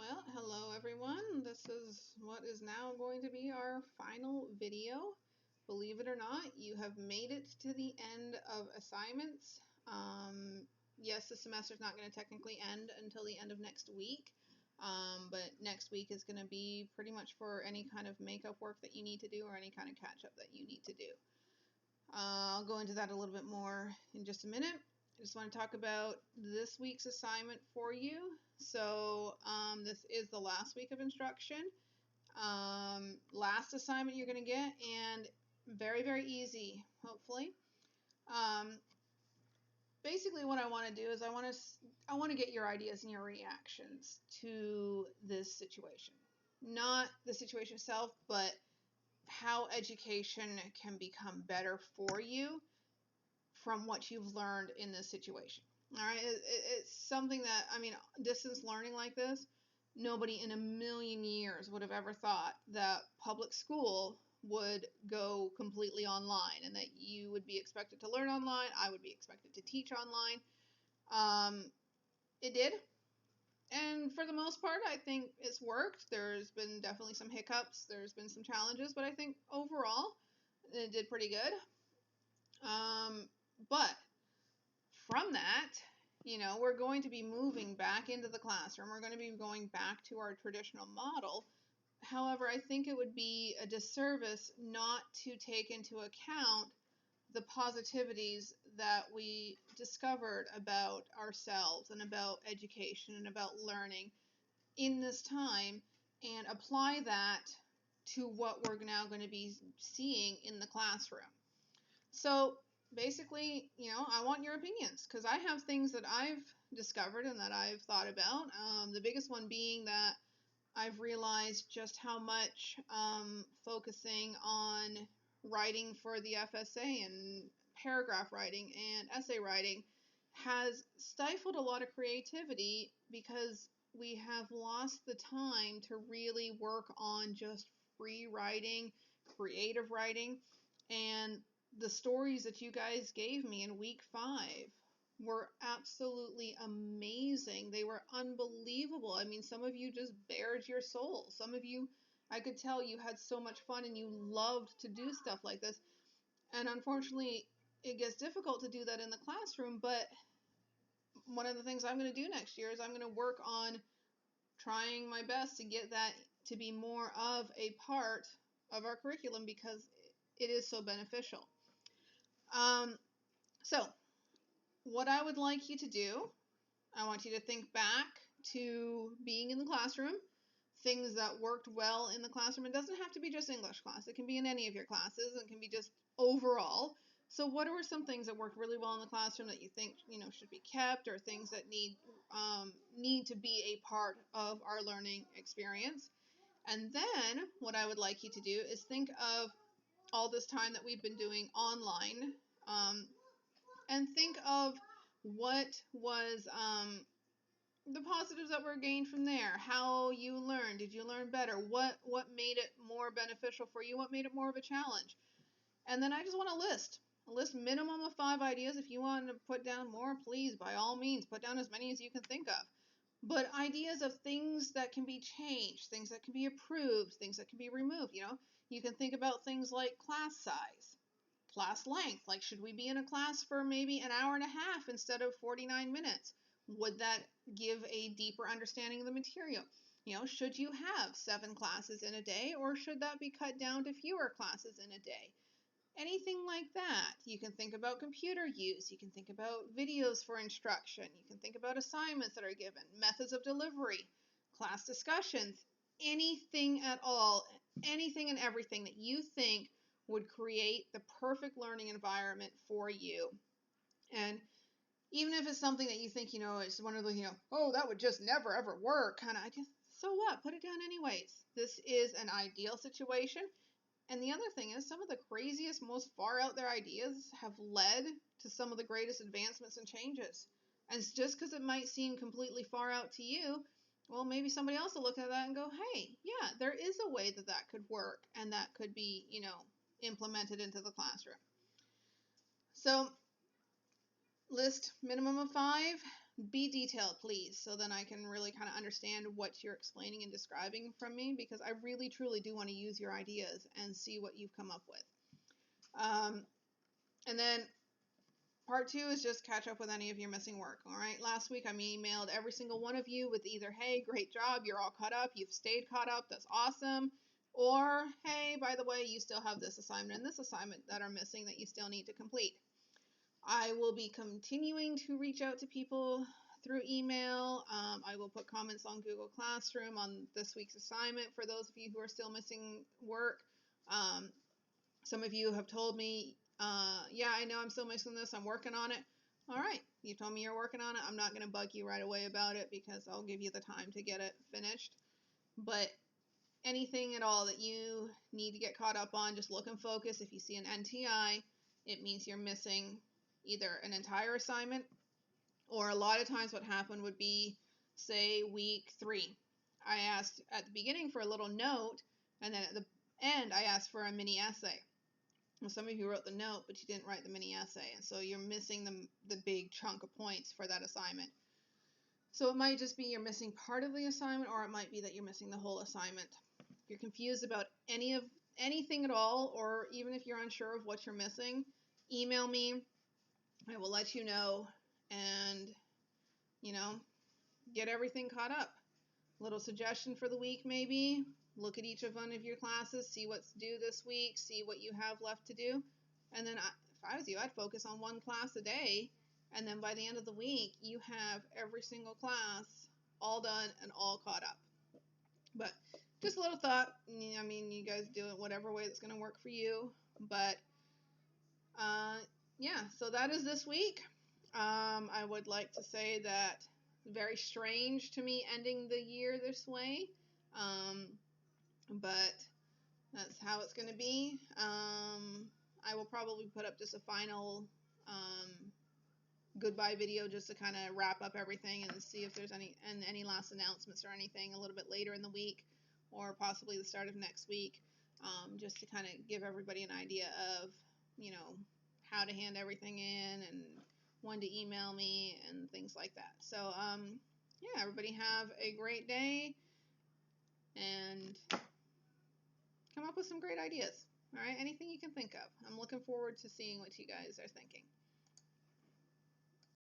Well, hello everyone. This is what is now going to be our final video. Believe it or not, you have made it to the end of assignments. Yes, the semester is not going to technically end until the end of next week, but next week is going to be pretty much for any kind of makeup work that you need to do or any kind of catch-up that you need to do. I'll go into that a little bit more in just a minute. I just want to talk about this week's assignment for you. So this is the last week of instruction. Last assignment you're going to get, and very, very easy, hopefully. Basically what I want to do is I want to get your ideas and your reactions to this situation. Not the situation itself, but how education can become better for you from what you've learned in this situation. All right, it's something that, I mean, distance learning like this, nobody in a million years would have ever thought that public school would go completely online and that you would be expected to learn online. I would be expected to teach online. It did. And for the most part, I think it's worked. There's been definitely some hiccups. There's been some challenges, but I think overall it did pretty good. But from that, we're going to be moving back into the classroom. We're going to be going back to our traditional model. However, I think it would be a disservice not to take into account the positivities that we discovered about ourselves and about education and about learning in this time and apply that to what we're now going to be seeing in the classroom. So basically, I want your opinions because I have things that I've discovered and that I've thought about. The biggest one being that I've realized just how much focusing on writing for the FSA and paragraph writing and essay writing has stifled a lot of creativity because we have lost the time to really work on just free writing, creative writing, and the stories that you guys gave me in week 5 were absolutely amazing. They were unbelievable. I mean, some of you just bared your soul. Some of you, I could tell you had so much fun and you loved to do stuff like this. And unfortunately, it gets difficult to do that in the classroom, but one of the things I'm going to do next year is I'm going to work on trying my best to get that to be more of a part of our curriculum because it is so beneficial. So what I would like you to do, I want you to think back to being in the classroom, things that worked well in the classroom. It doesn't have to be just English class. It can be in any of your classes. It can be just overall. So what are some things that worked really well in the classroom that you think, should be kept, or things that need to be a part of our learning experience? And then what I would like you to do is think of all this time that we've been doing online, and think of what was the positives that were gained from there, how you learned. Did you learn better? What made it more beneficial for you? What made it more of a challenge? And then I just want a list minimum of 5 ideas. If you want to put down more, please, by all means, put down as many as you can think of. But ideas of things that can be changed, things that can be improved, things that can be removed. You can think about things like class size, class length. Like, should we be in a class for maybe an hour and a half instead of 49 minutes? Would that give a deeper understanding of the material? Should you have 7 classes in a day, or should that be cut down to fewer classes in a day? Anything like that. You can think about computer use. You can think about videos for instruction. You can think about assignments that are given, methods of delivery, class discussions, anything at all, anything and everything that you think would create the perfect learning environment for you. And even if it's something that you think, it's one of the, oh, that would just never ever work, so what? Put it down anyways. This is an ideal situation. And the other thing is, some of the craziest, most far out there ideas have led to some of the greatest advancements and changes. And it's just because it might seem completely far out to you, well, maybe somebody else will look at that and go, hey, yeah, there is a way that that could work and that could be, implemented into the classroom. So list minimum of 5. be detailed, please, so then I can really kind of understand what you're explaining and describing from me, because I really truly do want to use your ideas and see what you've come up with. And then part 2 is just catch up with any of your missing work. All right, last week I emailed every single one of you with either, hey, great job, you're all caught up, you've stayed caught up, that's awesome, or hey, by the way, you still have this assignment and this assignment that are missing that you still need to complete. I will be continuing to reach out to people through email. I will put comments on Google Classroom on this week's assignment for those of you who are still missing work. Some of you have told me, yeah, I know I'm still missing this, I'm working on it. All right, you told me you're working on it. I'm not going to bug you right away about it because I'll give you the time to get it finished. But anything at all that you need to get caught up on, just look and focus. If you see an NTI, it means you're missing either an entire assignment, or a lot of times what happened would be, say, week 3. I asked at the beginning for a little note, and then at the end I asked for a mini essay. Well, some of you wrote the note, but you didn't write the mini essay, and so you're missing the big chunk of points for that assignment. So it might just be you're missing part of the assignment, or it might be that you're missing the whole assignment. If you're confused about anything at all, or even if you're unsure of what you're missing, email me. I will let you know, and get everything caught up. Little suggestion for the week, maybe. Look at each of one of your classes, see what's due this week, see what you have left to do. And then if I was you, I'd focus on one class a day. And then by the end of the week, you have every single class all done and all caught up. But just a little thought. I mean, you guys do it whatever way that's going to work for you. But yeah, so that is this week. I would like to say that very strange to me ending the year this way, but that's how it's going to be. I will probably put up just a final goodbye video just to kind of wrap up everything and see if there's any last announcements or anything a little bit later in the week, or possibly the start of next week, just to kind of give everybody an idea of how to hand everything in and when to email me and things like that. So yeah, everybody have a great day and come up with some great ideas. All right, anything you can think of. I'm looking forward to seeing what you guys are thinking.